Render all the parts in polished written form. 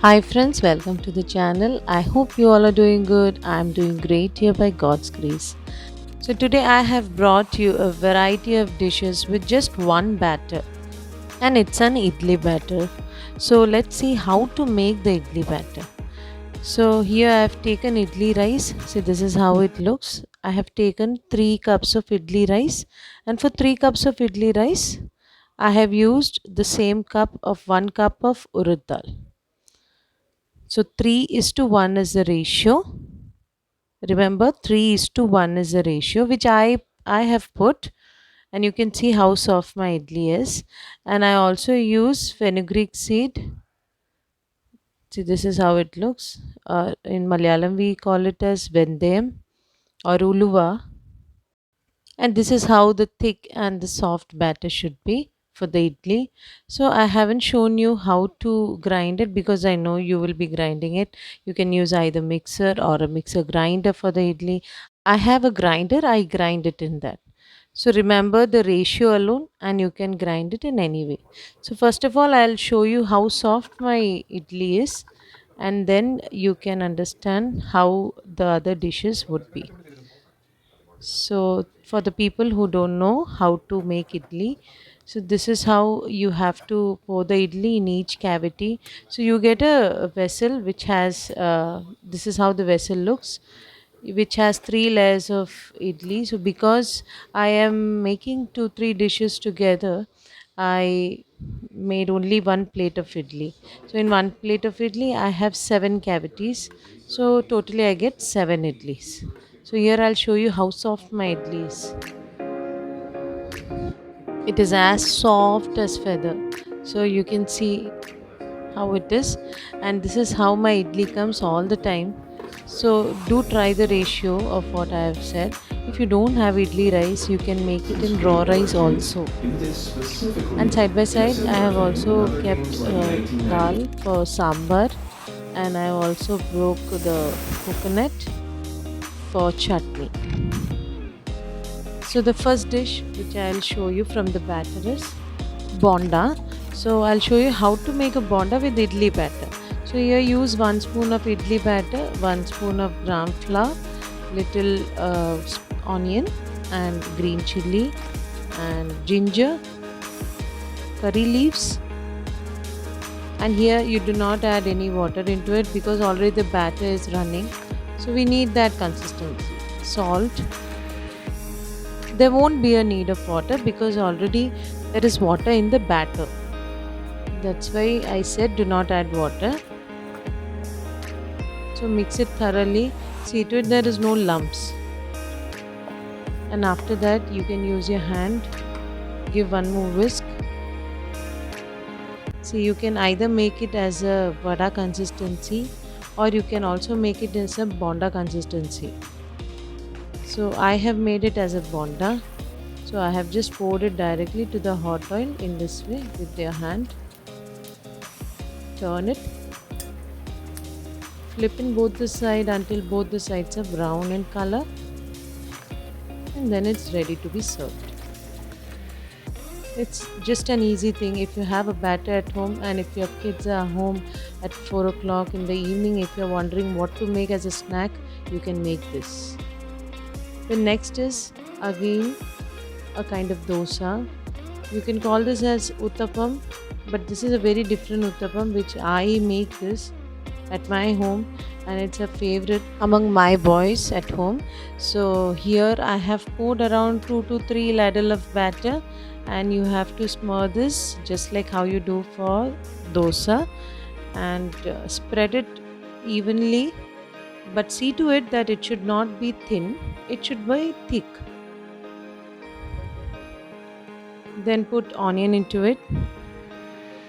Hi friends, welcome to the channel. I hope you all are doing good. I'm doing great here by God's grace. So today I have brought you a variety of dishes with just one batter, and it's an idli batter. So let's see how to make the idli batter. So here I have taken idli rice. See, this is how it looks. I have taken 3 cups of idli rice, and for 3 cups of idli rice I have used the same cup of 1 cup of urad dal. So 3 is to 1 is the ratio. Remember 3 is to 1 is the ratio which I have put, and you can see how soft my idli is. And I also use fenugreek seed. See, this is how it looks. In Malayalam we call it as vendayam or uluva, and this is how the thick and the soft batter should be for the idli. So I haven't shown you how to grind it because I know you will be grinding it. You can use either mixer or a mixer grinder for the idli. I have a grinder, I grind it in that. So remember the ratio alone and you can grind it in any way. So first of all I'll show you how soft my idli is, and then you can understand how the other dishes would be. So, for the people who don't know how to make idli, so this is how you have to pour the idli in each cavity. So, you get a vessel which has this is how the vessel looks, which has 3 layers of idli. So, because I am making 2 3 dishes together, I made only one plate of idli. So, in one plate of idli, I have 7 cavities. So, totally, I get 7 idlis. So here I'll show you how soft my idli is. It is as soft as feather. So you can see how it is, and this is how my idli comes all the time. So do try the ratio of what I have said. If you don't have idli rice, you can make it in raw rice also. And side by side, I have also kept dal for sambar, and I also broke the coconut for chutney. So the first dish which I'll show you from the batter is bonda. So I'll show you how to make a bonda with idli batter. So here use 1 spoon of idli batter, 1 spoon of gram flour, little onion and green chili and ginger, curry leaves, and here you do not add any water into it because already the batter is running. So we need that consistency. Salt. There won't be a need of water because already there is water in the batter. That's why I said do not add water. So mix it thoroughly. See to it there is no lumps. And after that you can use your hand. Give one more whisk. See, you can either make it as a vada consistency or you can also make it as a bonda consistency. So I have made it as a bonda. So I have just poured it directly to the hot oil in this way with your hand. Turn it, flip in both the side until both the sides are brown in color, and then it's ready to be served. It's just an easy thing. If you have a batter at home and if your kids are home at 4 o'clock in the evening, if you're wondering what to make as a snack, you can make this. The next is again a kind of dosa. You can call this as uttapam, but this is a very different uttapam which I make this at my home, and it's a favorite among my boys at home. So here I have poured around 2 to 3 ladle of batter, and you have to smother this just like how you do for dosa, and spread it evenly, but see to it that it should not be thin, it should be thick. Then put onion into it.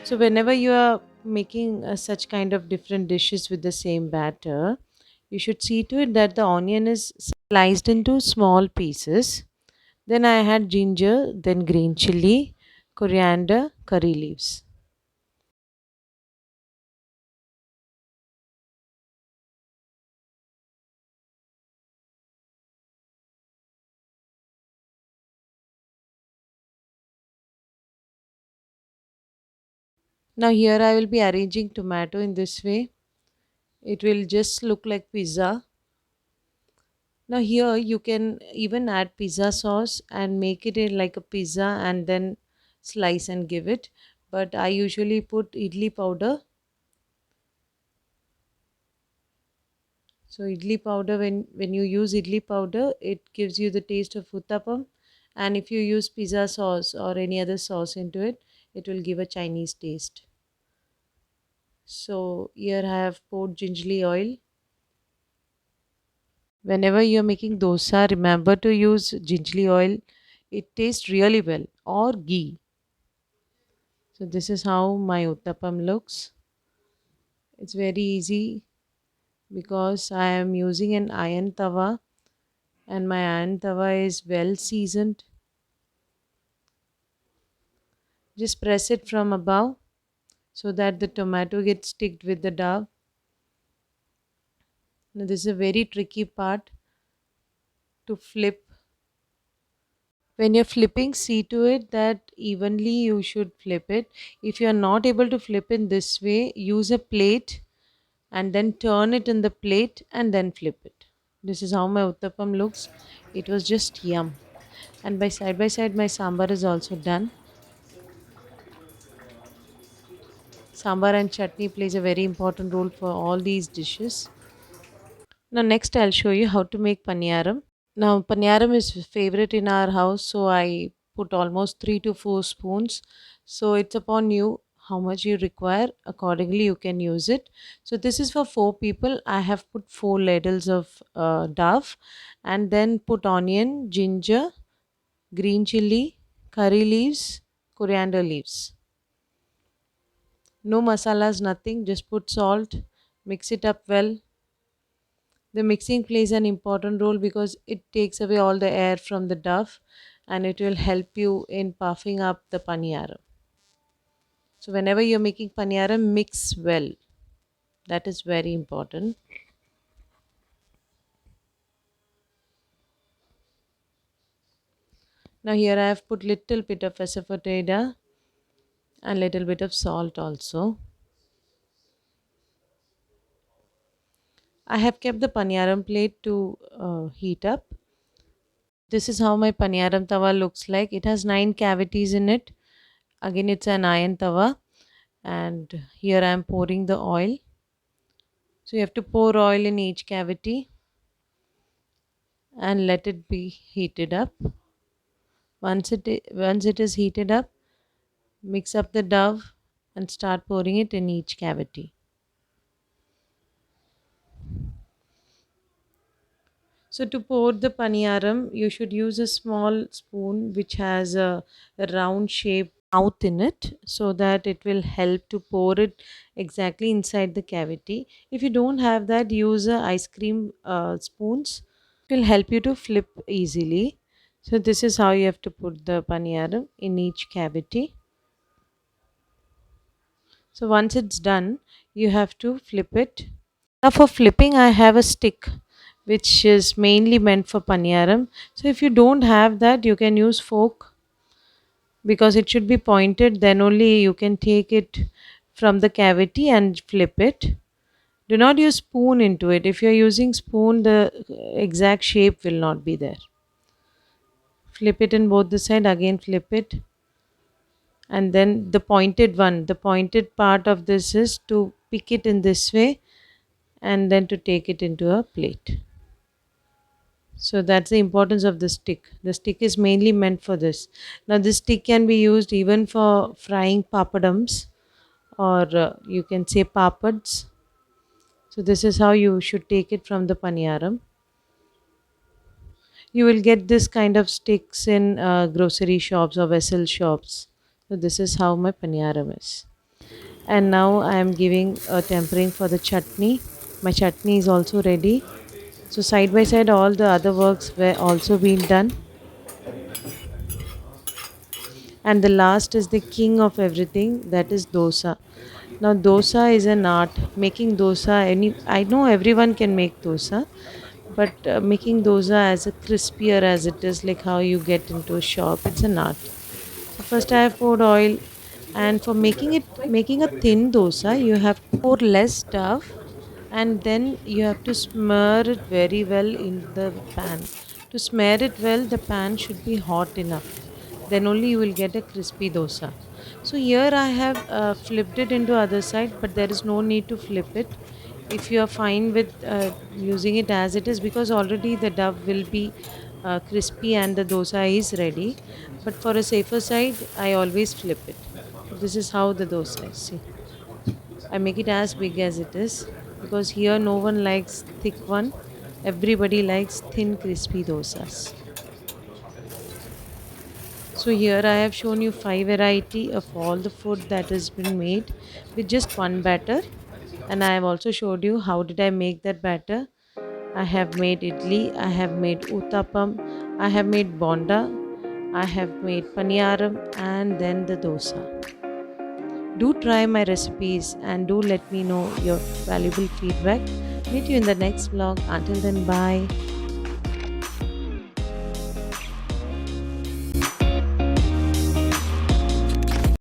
So whenever you are making such kind of different dishes with the same batter, you should see to it that the onion is sliced into small pieces. Then I had ginger, then green chili, coriander, curry leaves. Now here I will be arranging tomato in this way. It will just look like pizza. Now here you can even add pizza sauce and make it in like a pizza and then slice and give it. But I usually put idli powder. So idli powder, when you use idli powder, it gives you the taste of uttapam. And if you use pizza sauce or any other sauce into it, it will give a Chinese taste. So here I have poured gingerly oil. Whenever you're making dosa, remember to use gingerly oil. It tastes really well, or ghee. So this is how my uttapam looks. It's very easy because I am using an iron tawa and my iron tawa is well seasoned. Just press it from above so that the tomato gets sticked with the dough. Now this is a very tricky part to flip. When you're flipping, see to it that evenly you should flip it. If you're not able to flip in this way, use a plate and then turn it in the plate and then flip it. This is how my uttapam looks. It was just yum. And by side, my sambar is also done. Sambar and chutney plays a very important role for all these dishes. Now next I'll show you how to make paniyaram. Now paniyaram is favorite in our house, so I put almost 3 to 4 spoons. So it's upon you how much you require. Accordingly, you can use it. So this is for 4 people. I have put 4 ladles of dough and then put onion, ginger, green chili, curry leaves, coriander leaves. No masalas, nothing. Just put salt, mix it up well. The mixing plays an important role because it takes away all the air from the dough and it will help you in puffing up the paniyaram. So whenever you're making paniyaram, mix well. That is very important. Now here I have put little bit of asafoetida and little bit of salt also. I have kept the paniyaram plate to heat up. This is how my paniyaram tawa looks like. It has 9 cavities in it. Again, it's an iron tawa. And here I am pouring the oil. So you have to pour oil in each cavity and let it be heated up. Once it is heated up, mix up the dough and start pouring it in each cavity. So to pour the paniyaram, you should use a small spoon which has a round shaped mouth in it so that it will help to pour it exactly inside the cavity. If you don't have that, use a ice cream spoons. It will help you to flip easily. So this is how you have to put the paniyaram in each cavity. So once it's done, you have to flip it. Now for flipping, I have a stick which is mainly meant for paniyaram. So if you don't have that, you can use fork because it should be pointed. Then only you can take it from the cavity and flip it. Do not use spoon into it. If you're using spoon, the exact shape will not be there. Flip it in both the side, again flip it, and then the pointed part of this is to pick it in this way and then to take it into a plate. So that's the importance of the stick. The stick is mainly meant for this. Now this stick can be used even for frying papadums, or you can say papads. So this is how you should take it from the paniyaram. You will get this kind of sticks in grocery shops or vessel shops. So this is how my paniyaram is. And now I am giving a tempering for the chutney. My chutney is also ready. So side by side all the other works were also being done. And the last is the king of everything, that is dosa. Now dosa is an art. Making dosa, I know everyone can make dosa, but making dosa as a crispier as it is like how you get into a shop, it's an art. So first I have poured oil And for making a thin dosa, you have to pour less stuff, and then you have to smear it very well in the pan. To smear it well, the pan should be hot enough, then only you will get a crispy dosa. So here I have flipped it into other side, but there is no need to flip it if you are fine with using it as it is, because already the dough will be crispy and the dosa is ready. But for a safer side, I always flip it. So this is how the dosa is. See, I make it as big as it is, because here no one likes thick one. Everybody likes thin crispy dosas. So here I have shown you 5 variety of all the food that has been made with just one batter, and I have also showed you how did I make that batter. I have made idli, I have made uttapam, I have made bonda, I have made paniyaram, and then the dosa. Do try my recipes and do let me know your valuable feedback. Meet you in the next vlog. Until then, bye.